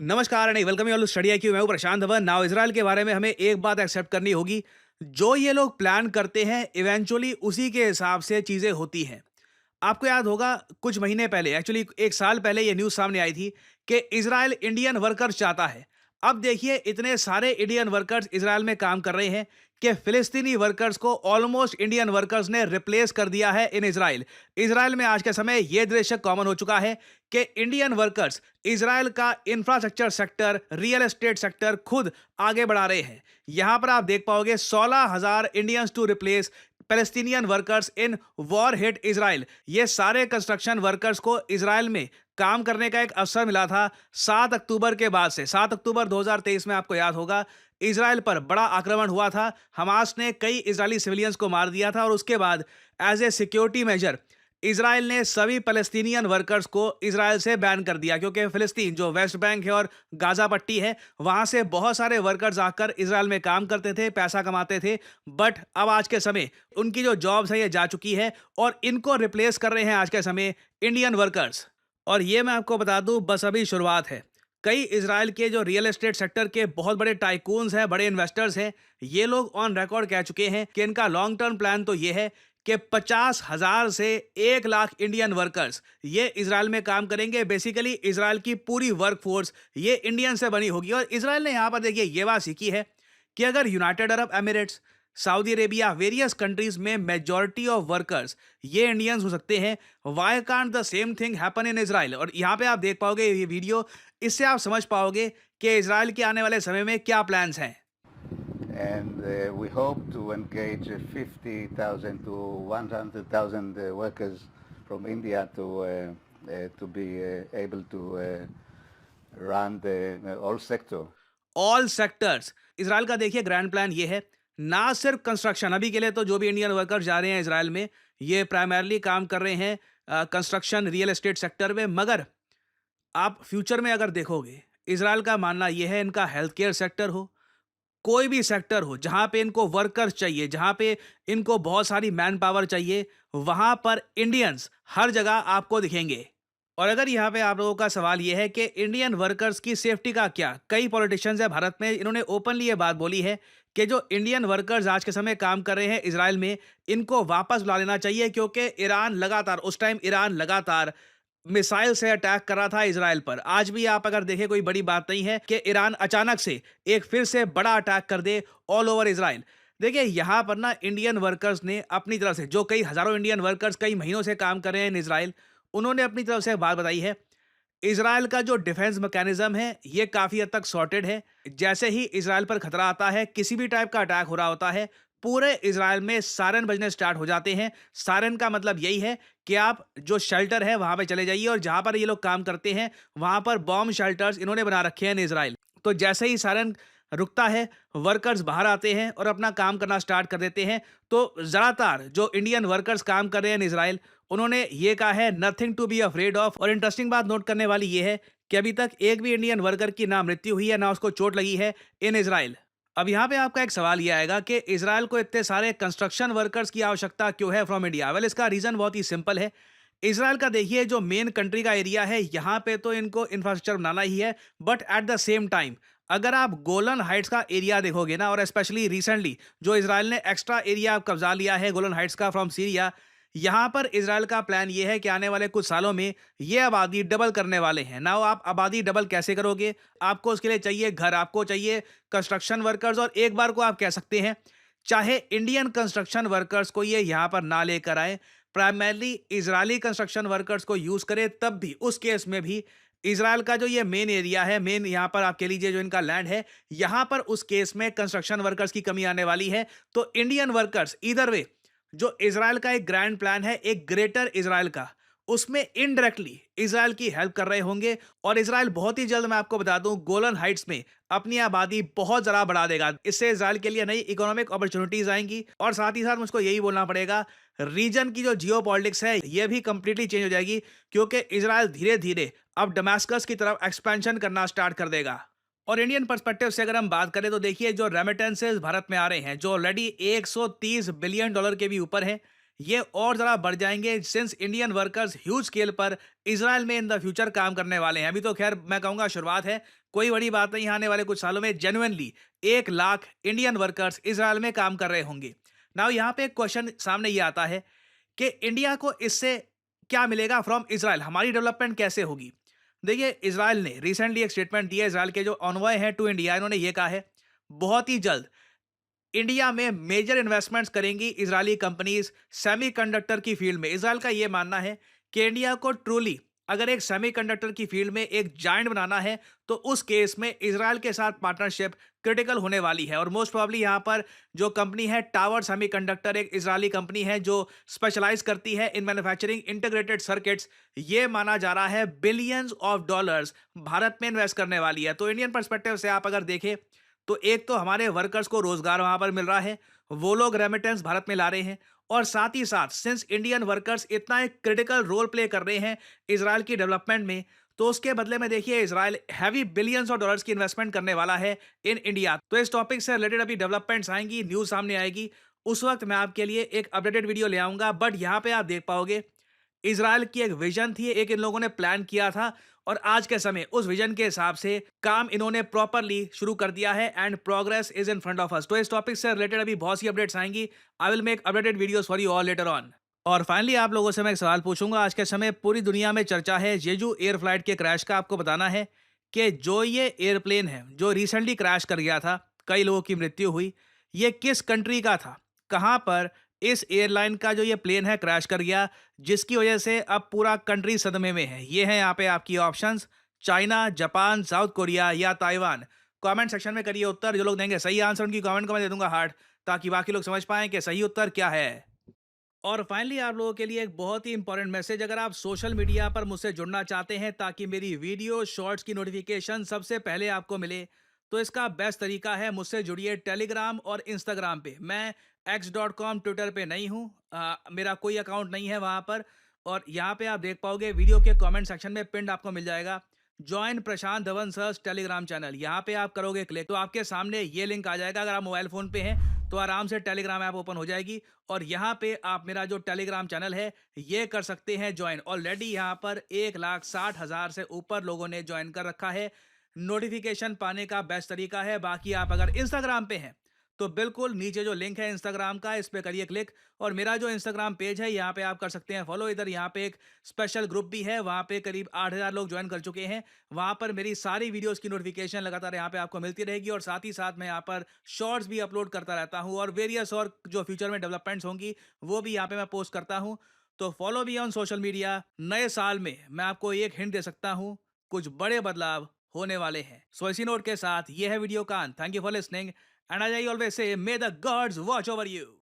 नमस्कार and welcome you all to Study IQ. मैं हूं प्रशांत धवन। नाउ इजराइल के बारे में हमें एक बात एक्सेप्ट करनी होगी, जो ये लोग प्लान करते हैं इवेंचुअली उसी के हिसाब से चीजें होती हैं। आपको याद होगा कुछ महीने पहले, एक्चुअली एक साल पहले ये न्यूज़ सामने आई थी कि इज़राइल इंडियन वर्कर्स चाहता है। अब देखिए इतने सारे इंडियन वर्कर्स इज़राइल में काम कर रहे हैं कि फ़िलिस्तीनी वर्कर्स को ऑलमोस्ट इंडियन वर्कर्स ने रिप्लेस कर दिया है इन इज़राइल। इज़राइल में आज के समय ये दृश्य कॉमन हो चुका है कि इंडियन वर्कर्स इज़राइल का infrastructure sector, real estate sector खुद आगे बढ़ा रहे हैं। यहाँ पर आप देख पाओगे 16,000 Indians to replace Palestinian workers in war hit Israel. ये सारे कंस्ट्रक्शन वर्कर्स को इजराइल में काम करने का एक अवसर मिला था 7 अक्टूबर के बाद से। 7 अक्टूबर 2023 में आपको याद होगा इजराइल पर बड़ा आक्रमण हुआ था। हमास ने कई इजरायली सिविलियंस को मार दिया था और उसके बाद as a security measure Israel ने सभी पैलेस्टीनियन वर्कर्स को इजराइल से बैन कर दिया, क्योंकि फिलिस्तीन जो वेस्ट बैंक है और गाजा पट्टी है वहां से बहुत सारे वर्कर्स आकर इजराइल में काम करते थे, पैसा कमाते थे। बट अब आज के समय उनकी जो जॉब्स है ये जा चुकी है और इनको रिप्लेस कर रहे हैं आज के समय इंडियन वर्कर्स। और ये मैं आपको बता दूं बस अभी शुरुआत है। कई इजराइल के जो रियल एस्टेट सेक्टर के बहुत बड़े टाइकून्स हैं, बड़े इन्वेस्टर्स हैं, ये लोग ऑन रिकॉर्ड कह चुके हैं कि इनका लॉन्ग टर्म प्लान तो ये है कि 50,000 से 1 लाख इंडियन वर्कर्स ये इजराइल में काम करेंगे। बेसिकली इजराइल की पूरी वर्कफोर्स ये इंडियन से बनी होगी। और इजराइल ने यहाँ पर देखिए ये बात सीखी है कि अगर United Arab Emirates, Saudi Arabia, various countries में मेजॉरिटी ऑफ वर्कर्स ये इंडियंस हो सकते हैं, why can't the same thing happen in Israel. और यहाँ पे आप देख पाओगे ये वीडियो, इससे आप समझ पाओगे कि इजराइल के आने वाले समय में क्या प्लान्स हैं। And we hope to engage 50,000 to 100,000 workers from India to be able to run the all sector. All sectors Israel का देखिए ग्रैंड प्लान ये है, ना सिर्फ कंस्ट्रक्शन। अभी के लिए तो जो भी इंडियन वर्कर्स जा रहे हैं इजराइल में ये प्राइमरली काम कर रहे हैं कंस्ट्रक्शन, रियल एस्टेट सेक्टर में। मगर आप फ्यूचर में अगर देखोगे इजराइल का मानना यह है इनका हेल्थ केयर सेक्टर हो, कोई भी सेक्टर हो जहां पे इनको वर्कर्स चाहिए, जहां पे इनको बहुत सारी मैन पावर चाहिए, वहां पर इंडियंस हर जगह आपको दिखेंगे। और अगर यहाँ पे आप लोगों का सवाल ये है कि इंडियन वर्कर्स की सेफ्टी का क्या, कई पॉलिटिशियंस है भारत में, इन्होंने ओपनली ये बात बोली है कि जो इंडियन वर्कर्स आज के समय काम कर रहे हैं इजराइल में, इनको वापस बुला लेना चाहिए, क्योंकि ईरान लगातार, उस टाइम ईरान लगातार मिसाइल से अटैक कर रहा था इजराइल पर। आज भी आप अगर देखें कोई बड़ी बात नहीं है कि ईरान अचानक से एक फिर से बड़ा अटैक कर दे ऑल ओवर इजराइल। देखिए यहाँ पर ना इंडियन वर्कर्स ने अपनी तरफ से, जो कई हजारों इंडियन वर्कर्स कई महीनों से काम कर रहे हैं इन इजराइल, उन्होंने अपनी तरफ से एक बात बताई है। इजराइल का जो डिफेंस मैकेनिज्म है ये काफी हद तक सॉर्टेड है। जैसे ही इजराइल पर खतरा आता है, किसी भी टाइप का अटैक हो रहा होता है, पूरे इजराइल में सायरन बजने स्टार्ट हो जाते हैं। सायरन का मतलब यही है कि आप जो शेल्टर है वहां पे चले जाइए, और जहां पर ये लोग काम करते हैं वहां पर बॉम्ब शेल्टर्स इन्होंने बना रखे हैं इन इजराइल। तो जैसे ही सायरन रुकता है, वर्कर्स बाहर आते हैं और अपना काम करना स्टार्ट कर देते हैं। तो ज़्यादातर जो इंडियन वर्कर्स काम कर रहे हैं इन इजराइल, उन्होंने ये कहा है nothing to be afraid of. और इंटरेस्टिंग बात नोट करने वाली ये है कि अभी तक एक भी इंडियन वर्कर की ना मृत्यु हुई है ना उसको चोट लगी है इन इजराइल। अब यहाँ पे आपका एक सवाल ये आएगा कि इजराइल को इतने सारे कंस्ट्रक्शन वर्कर्स की आवश्यकता क्यों है फ्रॉम इंडिया। वेल, इसका रीजन बहुत ही सिंपल है। इजराइल का देखिए जो मेन कंट्री का एरिया है, यहाँ पे तो इनको इंफ्रास्ट्रक्चर बनाना ही है, but at the same time अगर आप गोलन हाइट्स का एरिया देखोगे ना, और स्पेशली रिसेंटली जो इजराइल ने एक्स्ट्रा एरिया कब्जा लिया है गोलन हाइट्स का फ्रॉम सीरिया, यहाँ पर इजराइल का प्लान ये है कि आने वाले कुछ सालों में ये आबादी डबल करने वाले हैं। ना आप आबादी डबल कैसे करोगे, आपको उसके लिए चाहिए घर, आपको चाहिए कंस्ट्रक्शन वर्कर्स। और एक बार को आप कह सकते हैं चाहे इंडियन कंस्ट्रक्शन वर्कर्स को ये यहाँ पर ना लेकर आए, प्राइमरली इजरायली कंस्ट्रक्शन वर्कर्स को यूज करे, तब भी उस केस में भी इजराइल का जो ये मेन एरिया है, मेन यहाँ पर आप कह लीजिए जो इनका लैंड है, यहाँ पर उस केस में कंस्ट्रक्शन वर्कर्स की कमी आने वाली है। तो इंडियन वर्कर्स इधर वे, जो इजराइल का एक ग्रैंड प्लान है एक ग्रेटर इजराइल का, उसमें इनडायरेक्टली इजराइल की हेल्प कर रहे होंगे। और इजराइल बहुत ही जल्द, मैं आपको बता दूं, गोलन हाइट्स में अपनी आबादी बहुत जरा बढ़ा देगा। इससे इजराइल के लिए नई इकोनॉमिक अपॉर्चुनिटीज आएंगी। और साथ ही साथ मुझको यही बोलना पड़ेगा, रीजन की जो जियो पॉलिटिक्स है ये भी कंप्लीटली चेंज हो जाएगी, क्योंकि इजराइल धीरे धीरे अब डमास्कस की तरफ एक्सपेंशन करना स्टार्ट कर देगा। और इंडियन पर्सपेक्टिव से अगर हम बात करें तो देखिए जो रेमिटेंसेस भारत में आ रहे हैं, जो ऑलरेडी $130 बिलियन के भी ऊपर हैं, ये और ज़रा बढ़ जाएंगे since Indian workers huge scale पर इजराइल में इन द फ्यूचर काम करने वाले हैं। अभी तो खैर मैं कहूँगा शुरुआत है, कोई बड़ी बात नहीं, आने वाले कुछ सालों में genuinely 1 lakh Indian workers Israel में काम कर रहे होंगे। नाउ यहाँ पे एक क्वेश्चन सामने ये आता है कि इंडिया को इससे क्या मिलेगा फ्रॉम इजराइल, हमारी डेवलपमेंट कैसे होगी। देखिए, इजराइल ने रिसेंटली एक स्टेटमेंट दिया, इजराइल के जो ऑनवॉय हैं टू इंडिया, इन्होंने ये कहा है बहुत ही जल्द इंडिया में मेजर इन्वेस्टमेंट्स करेंगी इजरायली कंपनीज सेमीकंडक्टर की फील्ड में। इजराइल का यह मानना है कि इंडिया को ट्रूली अगर एक सेमीकंडक्टर की फील्ड में एक जायंट बनाना है तो उस केस में इजराइल के साथ पार्टनरशिप क्रिटिकल होने वाली है। और मोस्ट प्रॉब्ली यहाँ पर जो कंपनी है टावर सेमीकंडक्टर, एक इजरायली कंपनी है जो स्पेशलाइज करती है इन मैन्युफैक्चरिंग इंटीग्रेटेड सर्किट्स, ये माना जा रहा है बिलियंस ऑफ डॉलर्स भारत में इन्वेस्ट करने वाली है। तो इंडियन पर्सपेक्टिव से आप अगर देखें तो एक तो हमारे वर्कर्स को रोजगार वहां पर मिल रहा है, वो लोग रेमिटेंस भारत में ला रहे हैं, और साथ ही साथ सिंस इंडियन वर्कर्स इतना एक क्रिटिकल रोल प्ले कर रहे हैं इजराइल की डेवलपमेंट में, तो उसके बदले में देखिए Israel heavy billions of dollars की इन्वेस्टमेंट करने वाला है इन इंडिया। तो इस टॉपिक से रिलेटेड अभी डेवलपमेंट्स आएंगी, न्यूज सामने आएगी, उस वक्त मैं आपके लिए एक अपडेटेड वीडियो ले आऊंगा। बट यहाँ पे आप देख पाओगे इजराइल की एक विजन थी, एक इन लोगों ने प्लान किया था, और आज के समय उस विजन के हिसाब से काम इन्होंने प्रॉपरली शुरू कर दिया है and progress is in front of us. तो इस टॉपिक से रिलेटेड अभी बहुत सी अपडेट्स आएंगी। I will make updated videos for you all later on. और फाइनली आप लोगों से मैं एक सवाल पूछूंगा। आज के समय पूरी दुनिया में चर्चा है जेजू एयर फ्लाइट के क्रैश का। आपको बताना है कि जो ये एयरप्लेन है जो रिसेंटली क्रैश कर गया था, कई लोगों की मृत्यु हुई, ये किस कंट्री का था, कहां पर इस एयरलाइन का जो ये प्लेन है क्रैश कर गया, जिसकी वजह से अब पूरा कंट्री सदमे में है। ये है यहाँ पे आपकी options, China, Japan, south Korea या ताइवान। कमेंट सेक्शन में करिए उत्तर। जो लोग देंगे सही आंसर उनकी कमेंट को मैं दे दूंगा हार्ट, ताकि बाकी लोग समझ पाएं कि सही उत्तर क्या है। और फाइनली आप लोगों के लिए एक बहुत ही इंपॉर्टेंट मैसेज, अगर आप सोशल मीडिया पर मुझसे जुड़ना चाहते हैं ताकि मेरी वीडियो शॉर्ट्स की नोटिफिकेशन सबसे पहले आपको मिले, तो इसका बेस्ट तरीका है मुझसे जुड़िए टेलीग्राम और इंस्टाग्राम पे। मैं x.com ट्विटर पे नहीं हूँ, मेरा कोई अकाउंट नहीं है वहाँ पर। और यहाँ पे आप देख पाओगे वीडियो के कमेंट सेक्शन में पिंड आपको मिल जाएगा जॉइन प्रशांत धवन सर्स टेलीग्राम चैनल। यहाँ पे आप करोगे क्लिक तो आपके सामने ये लिंक आ जाएगा। अगर आप मोबाइल फ़ोन पे हैं तो आराम से टेलीग्राम ऐप ओपन हो जाएगी, और यहाँ पे आप मेरा जो टेलीग्राम चैनल है ये कर सकते हैं ज्वाइन। ऑलरेडी यहाँ पर 1,60,000 से ऊपर लोगों ने ज्वाइन कर रखा है। नोटिफिकेशन पाने का बेस्ट तरीका है। बाकी आप अगर इंस्टाग्राम पे हैं तो बिल्कुल नीचे जो लिंक है इंस्टाग्राम का, इस पे करिए क्लिक, और मेरा जो इंस्टाग्राम पेज है यहाँ पे आप कर सकते हैं फॉलो। इधर यहाँ पे एक स्पेशल ग्रुप भी है, वहाँ पे करीब 8,000 लोग ज्वाइन कर चुके हैं। वहाँ पर मेरी सारी वीडियोस की नोटिफिकेशन लगातार यहाँ पे आपको मिलती रहेगी, और साथ ही साथ मैं यहाँ पर शॉर्ट्स भी अपलोड करता रहता हूँ, और वेरियस और जो फ्यूचर में डेवलपमेंट्स होंगी वो भी यहाँ पे मैं पोस्ट करता हूँ। तो फॉलो भी ऑन सोशल मीडिया। नए साल में मैं आपको एक हिंट दे सकता हूँ, कुछ बड़े बदलाव होने वाले हैं। सो इसी नोट के साथ ये है वीडियो का अंत। Thank you for listening, and I always say may the gods watch over you.